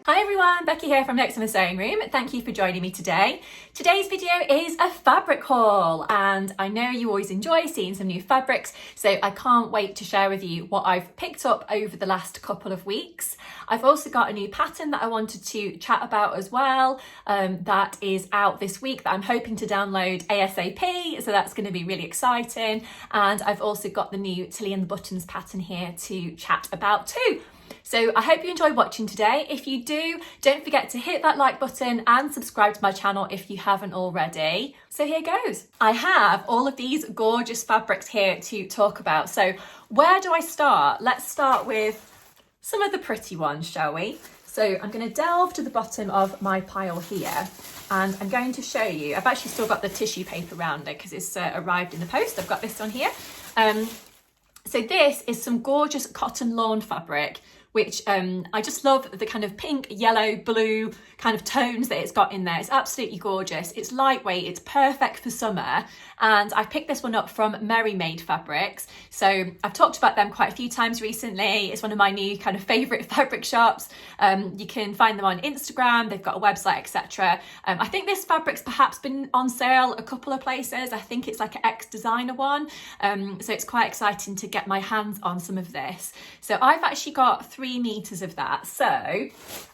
Hi everyone, Becky here from Notes in the Sewing Room. Thank you for joining me today. Today's video is a fabric haul, and I know you always enjoy seeing some new fabrics, so I can't wait to share with you what I've picked up over the last couple of weeks. I've also got a new pattern that I wanted to chat about as well, that is out this week that I'm hoping to download ASAP, so that's going to be really exciting. And I've also got the new Tilly and the Buttons pattern here to chat about too. So I hope you enjoy watching today. If you do, don't forget to hit that like button and subscribe to my channel if you haven't already. So here goes. I have all of these gorgeous fabrics here to talk about. So where do I start? Let's start with some of the pretty ones, shall we? So I'm going to delve to the bottom of my pile here, and I'm going to show you. I've actually still got the tissue paper around it because it's arrived in the post. I've got this one here. So this is some gorgeous cotton lawn fabric, which I just love the kind of pink, yellow, blue kind of tones that it's got in there. It's absolutely gorgeous. It's lightweight, it's perfect for summer. And I picked this one up from Merry Made Fabrics. So I've talked about them quite a few times recently. It's one of my new kind of favourite fabric shops. You can find them on Instagram. They've got a website, etc. I think this fabric's perhaps been on sale a couple of places. I think it's like an ex-designer one. So it's quite exciting to get my hands on some of this. So I've actually got 3 meters of that. So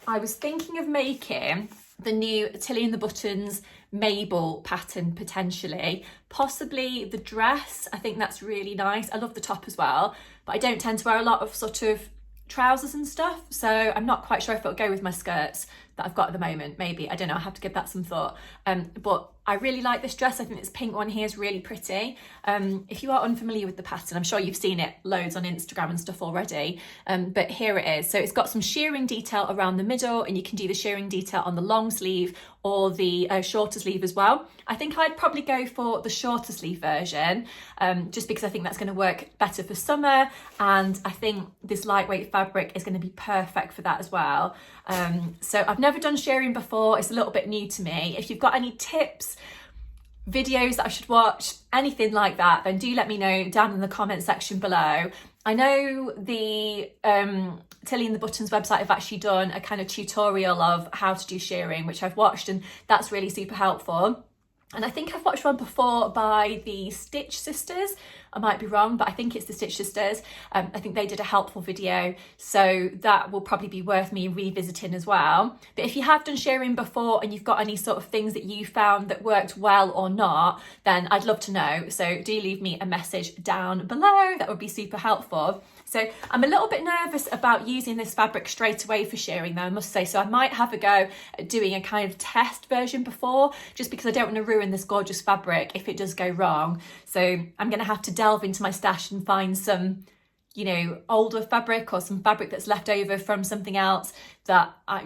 I was thinking of making the new Tilly and the Buttons Mabel pattern potentially, possibly the dress. I think that's really nice. I love the top as well, but I don't tend to wear a lot of sort of trousers and stuff, so I'm not quite sure if it'll go with my skirts that I've got at the moment. Maybe, I don't know, I have to give that some thought. But I really like this dress. I think this pink one here is really pretty. If you are unfamiliar with the pattern, I'm sure you've seen it loads on Instagram and stuff already, but here it is. So it's got some shearing detail around the middle, and you can do the shearing detail on the long sleeve or the shorter sleeve as well. I think I'd probably go for the shorter sleeve version, just because I think that's going to work better for summer, and I think this lightweight fabric is going to be perfect for that as well. So I've never done shearing before. It's a little bit new to me. If you've got any tips, videos that I should watch, anything like that, then do let me know down in the comment section below. I know the Tilly and the Buttons website have actually done a kind of tutorial of how to do shearing, which I've watched, and that's really super helpful. And I think I've watched one before by the Stitch Sisters. I might be wrong, but I think it's the Stitch Sisters. I think they did a helpful video, so that will probably be worth me revisiting as well. But if you have done shearing before and you've got any sort of things that you found that worked well or not, then I'd love to know. So do leave me a message down below. That would be super helpful. So I'm a little bit nervous about using this fabric straight away for shearing though, I must say. So I might have a go at doing a kind of test version before, just because I don't want to ruin this gorgeous fabric if it does go wrong. So I'm going to have to delve into my stash and find some, you know, older fabric or some fabric that's left over from something else that I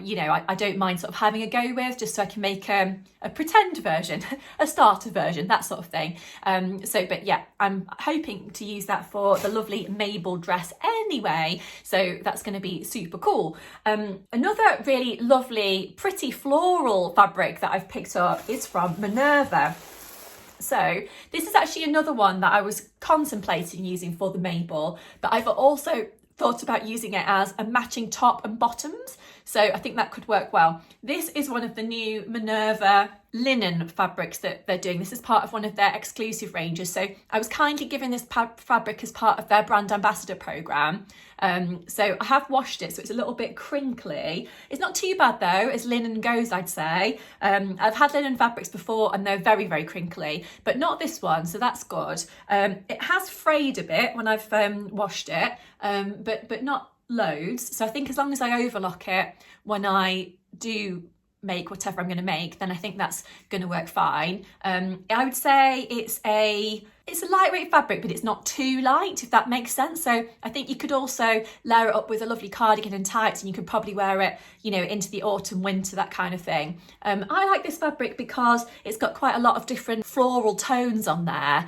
don't mind sort of having a go with, just so I can make a pretend version, a starter version, that sort of thing. But yeah, I'm hoping to use that for the lovely Mabel dress anyway, so that's going to be super cool. Another really lovely, pretty floral fabric that I've picked up is from Minerva. So this is actually another one that I was contemplating using for the Mabel, but I've also thought about using it as a matching top and bottoms. So I think that could work well. This is one of the new Minerva linen fabrics that they're doing. This is part of one of their exclusive ranges. So I was kindly given this fabric as part of their brand ambassador program. So I have washed it, so it's a little bit crinkly. It's not too bad though, as linen goes, I'd say. I've had linen fabrics before and they're very, very crinkly, but not this one, so that's good. It has frayed a bit when I've washed it, but not loads. So I think as long as I overlock it when I do make whatever I'm going to make, then I think that's going to work fine. I would say it's a lightweight fabric, but it's not too light, if that makes sense. So I think you could also layer it up with a lovely cardigan and tights, and you could probably wear it, you know, into the autumn, winter, that kind of thing. I like this fabric because it's got quite a lot of different floral tones on there.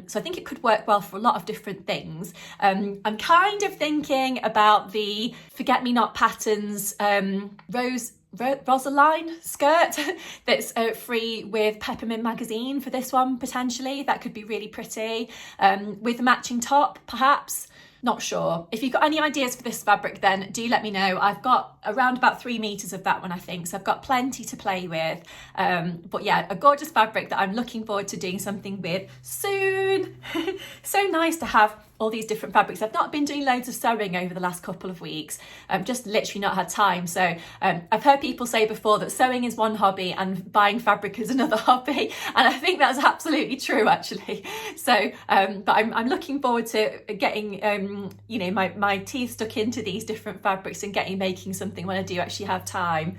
So I think it could work well for a lot of different things. I'm kind of thinking about the Forget-Me-Not Patterns Rosalie skirt that's free with Peppermint magazine for this one potentially. That could be really pretty, with a matching top perhaps. Not sure. If you've got any ideas for this fabric, then do let me know. I've got around about 3 meters of that one, I think, so I've got plenty to play with. But yeah, a gorgeous fabric that I'm looking forward to doing something with soon. So nice to have all these different fabrics. I've not been doing loads of sewing over the last couple of weeks. I've just literally not had time. So I've heard people say before that sewing is one hobby and buying fabric is another hobby, and I think that's absolutely true, actually. So but I'm looking forward to getting you know, my teeth stuck into these different fabrics and making something when I do actually have time.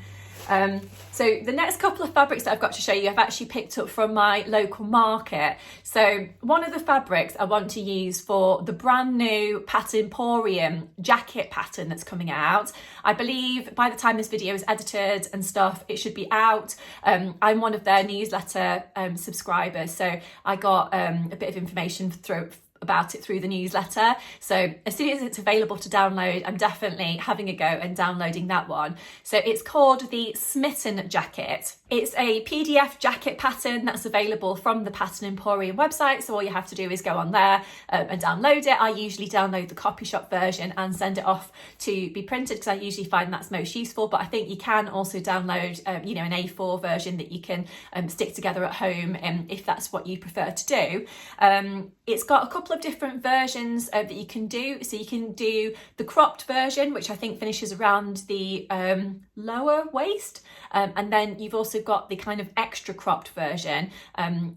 So the next couple of fabrics that I've got to show you, I've actually picked up from my local market. So one of the fabrics I want to use for the brand new Emporium jacket pattern that's coming out. I believe by the time this video is edited and stuff, it should be out. I'm one of their newsletter subscribers, so I got a bit of information about it through the newsletter. So as soon as it's available to download, I'm definitely having a go and downloading that one. So it's called the Smitten Jacket. It's a PDF jacket pattern that's available from the Pattern Emporium website. So all you have to do is go on there and download it. I usually download the copy shop version and send it off to be printed because I usually find that's most useful. But I think you can also download, you know, an A4 version that you can stick together at home if that's what you prefer to do. It's got a couple of different versions that you can do. So you can do the cropped version, which I think finishes around the lower waist. And then you've also got the kind of extra cropped version,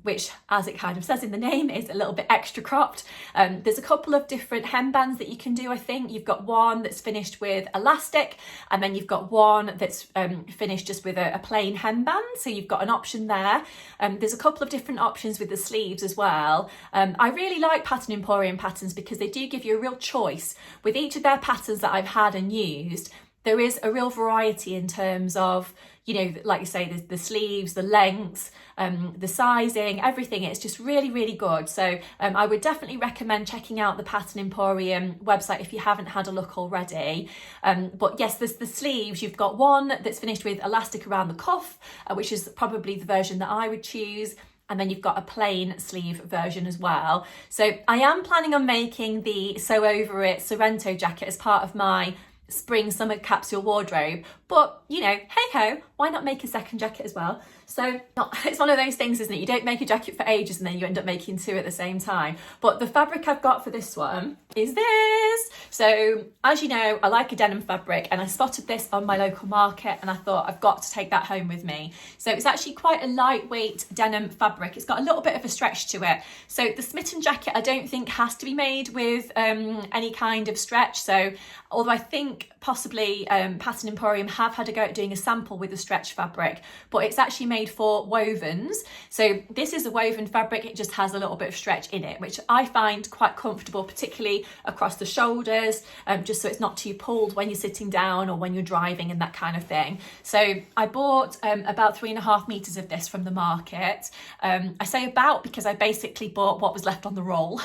which, as it kind of says in the name, is a little bit extra cropped. There's a couple of different hembands that you can do, I think. You've got one that's finished with elastic, and then you've got one that's finished just with a plain hemband. So you've got an option there. There's a couple of different options with the sleeves as well. I really like Pattern Emporium patterns because they do give you a real choice. With each of their patterns that I've had and used, there is a real variety in terms of, you know, like you say, the sleeves, the lengths, the sizing, everything. It's just really, really good. So I would definitely recommend checking out the Pattern Emporium website if you haven't had a look already. But yes, there's the sleeves. You've got one that's finished with elastic around the cuff, which is probably the version that I would choose. And then you've got a plain sleeve version as well. So I am planning on making the Sew Over It Sorrento jacket as part of my spring summer capsule wardrobe, but you know, hey ho, why not make a second jacket as well? So it's one of those things, isn't it? You don't make a jacket for ages and then you end up making two at the same time. But the fabric I've got for this one is this. So as you know, I like a denim fabric, and I spotted this on my local market and I thought I've got to take that home with me. So it's actually quite a lightweight denim fabric. It's got a little bit of a stretch to it. So the Smitten jacket I don't think has to be made with any kind of stretch. So although I think possibly Pattern Emporium have had a go at doing a sample with a stretch fabric, but it's actually made for wovens. So this is a woven fabric, it just has a little bit of stretch in it, which I find quite comfortable, particularly across the shoulders, just so it's not too pulled when you're sitting down or when you're driving and that kind of thing. So I bought about 3.5 meters of this from the market. I say about because I basically bought what was left on the roll.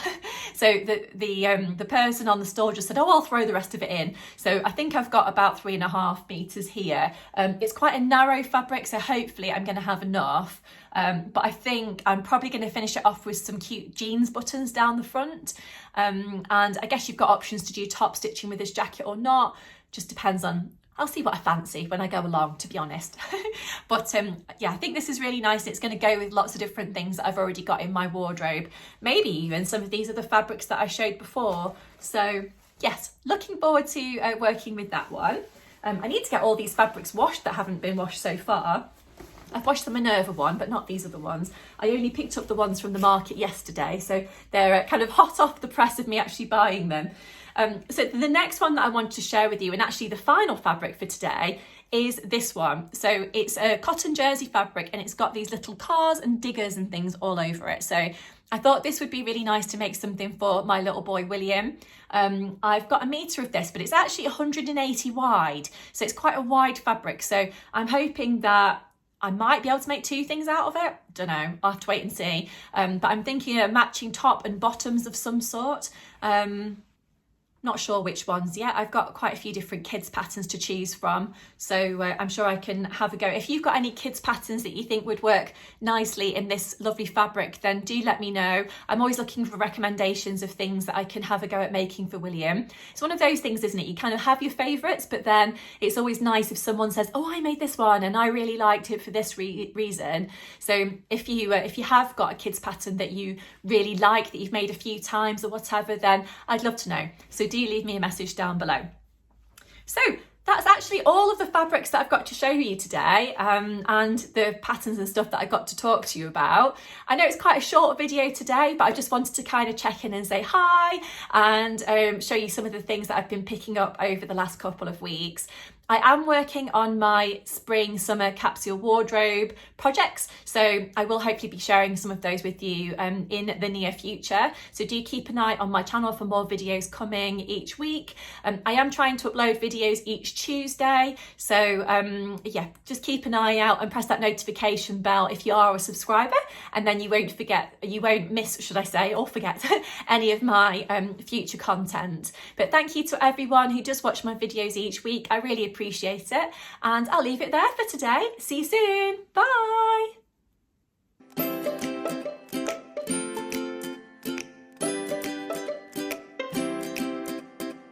So the person on the store just said, oh, I'll throw the rest of it in. So I think I've got about 3.5 meters here. It's quite a narrow fabric, so hopefully I'm going to have enough. But I think I'm probably going to finish it off with some cute jeans buttons down the front. And I guess you've got options to do top stitching with this jacket or not. Just depends on, I'll see what I fancy when I go along, to be honest. But yeah, I think this is really nice. It's going to go with lots of different things that I've already got in my wardrobe. Maybe even some of these are the fabrics that I showed before. So yes, looking forward to working with that one. I need to get all these fabrics washed that haven't been washed so far. I've washed the Minerva one, but not these other ones. I only picked up the ones from the market yesterday, so they're kind of hot off the press of me actually buying them. So the next one that I wanted to share with you, and actually the final fabric for today, is this one. So it's a cotton jersey fabric, and it's got these little cars and diggers and things all over it. So I thought this would be really nice to make something for my little boy William. I've got 1 meter of this, but it's actually 180 wide, so it's quite a wide fabric. So I'm hoping that I might be able to make 2 things out of it. Don't know, I'll have to wait and see. But I'm thinking a matching top and bottoms of some sort. Not not sure which ones yet. I've got quite a few different kids patterns to choose from, so I'm sure I can have a go. If you've got any kids patterns that you think would work nicely in this lovely fabric, then do let me know. I'm always looking for recommendations of things that I can have a go at making for William. It's one of those things, isn't it? You kind of have your favourites, but then it's always nice if someone says, oh, I made this one and I really liked it for this reason. So if you have got a kids pattern that you really like, that you've made a few times or whatever, then I'd love to know. So do leave me a message down below. So that's actually all of the fabrics that I've got to show you today, and the patterns and stuff that I got to talk to you about. I know it's quite a short video today, but I just wanted to kind of check in and say hi and show you some of the things that I've been picking up over the last couple of weeks. I am working on my spring summer capsule wardrobe projects, so I will hopefully be sharing some of those with you in the near future. So do keep an eye on my channel for more videos coming each week. I am trying to upload videos each Tuesday, so yeah, just keep an eye out and press that notification bell if you are a subscriber, and then you won't miss, should I say, or forget any of my future content. But thank you to everyone who does watch my videos each week. I really appreciate it, and I'll leave it there for today. See you soon. Bye.